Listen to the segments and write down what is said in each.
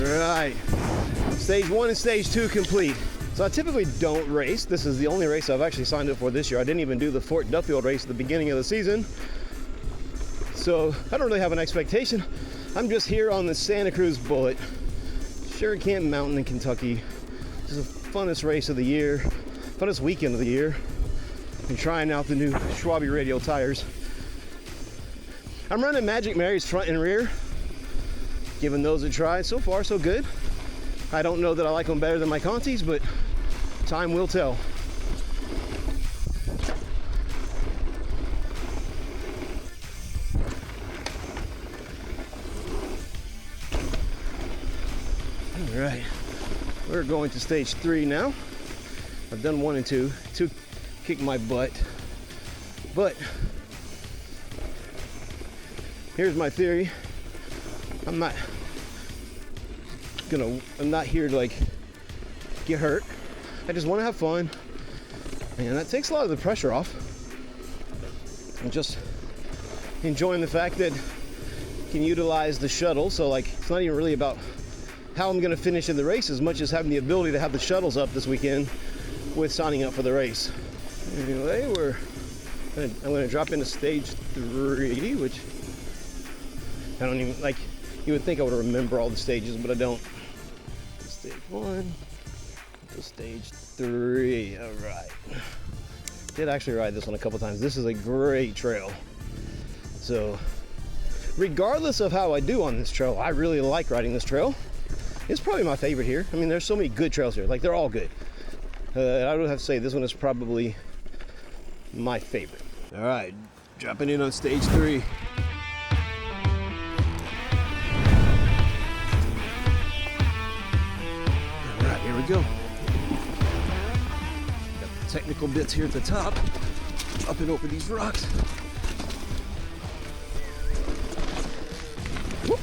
Right. Stage 1 and stage 2 complete. So I typically don't race. This is the only race I've actually signed up for this year. I didn't even do the Fort Duffield race at the beginning of the season. So I don't really have an expectation. I'm just here on the Santa Cruz Bullit, Sugarcamp Mountain in Kentucky. This is the funnest race of the year, funnest weekend of the year. I'm trying out the new Schwalbe radial tires. I'm running Magic Mary's front and rear, giving those a try. So far, so good. I don't know that I like them better than my Contis, but time will tell. All right, we're going to stage 3 now. I've done 1 and 2. 2 kicked my butt, but here's my theory. I'm not here to like get hurt. I just want to have fun, and that takes a lot of the pressure off. I'm just enjoying the fact that I can utilize the shuttle. So like, it's not even really about how I'm going to finish in the race as much as having the ability to have the shuttles up this weekend with signing up for the race. Anyway, I'm going to drop into stage 3, which I don't even like. You would think I would remember all the stages, but I don't. Stage 1 to stage 3. All right. Did actually ride this one a couple times. This is a great trail. So, regardless of how I do on this trail, I really like riding this trail. It's probably my favorite here. I mean, there's so many good trails here. Like, they're all good. I would have to say this one is probably my favorite. All right, dropping in on stage 3. Here we go. Got the technical bits here at the top, up and over these rocks. Whoop.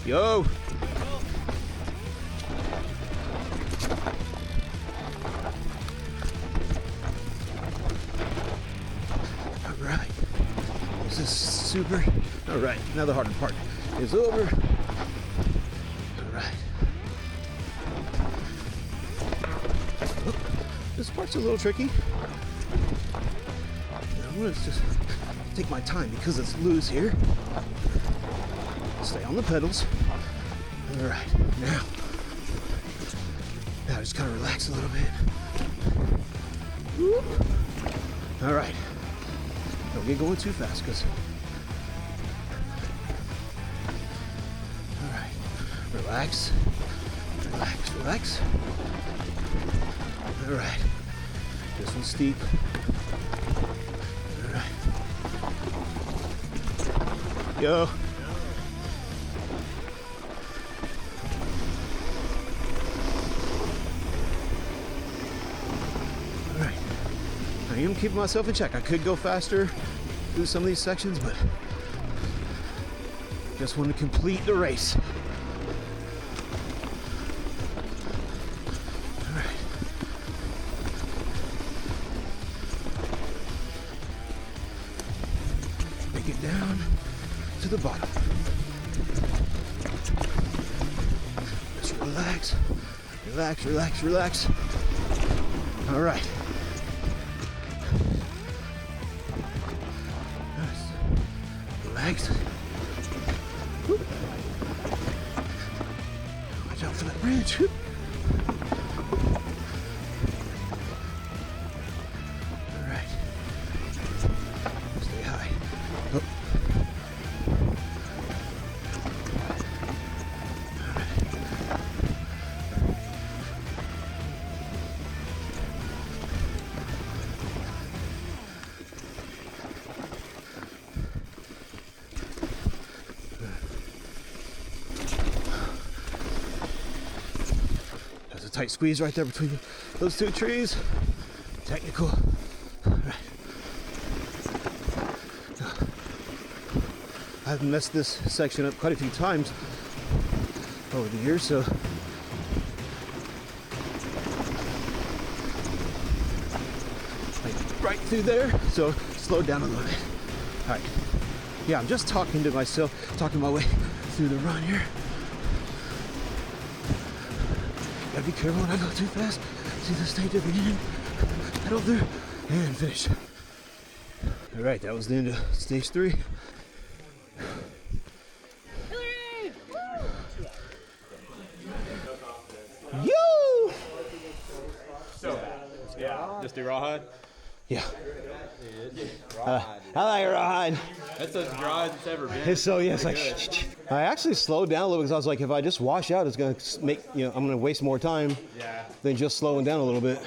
Yo. All right. This is super. All right, now the harder part is over. All right. Oh, this part's a little tricky. I'm gonna just take my time because it's loose here. Stay on the pedals. All right, now just kind of relax a little bit. Whoop. All right. Don't get going too fast, because. All right, relax, relax, relax. All right, this one's steep. All right, yo. All right, I am keeping myself in check. I could go faster through some of these sections, but just want to complete the race. All right. Make it down to the bottom. Just relax, relax, relax, relax. All right. Relax. Whoop. Watch out for that branch. Whoop. All right. Stay high. Oh. All right. Tight squeeze right there between those 2 trees. Technical. All right. I've messed this section up quite a few times over the years, so like right through there, so slow down a little bit. All right. Yeah, I'm just talking to myself, talking my way through the run here. Gotta be careful when I go too fast. See the stage at the beginning, pedal through, and finish. All right, that was the end of stage 3. Yo! So, yeah, just do rawhide. Yeah. I like rawhide. That's as dry as it's ever been. So yeah, it's like I actually slowed down a little because I was like, if I just wash out, it's gonna make I'm gonna waste more time than just slowing down a little bit.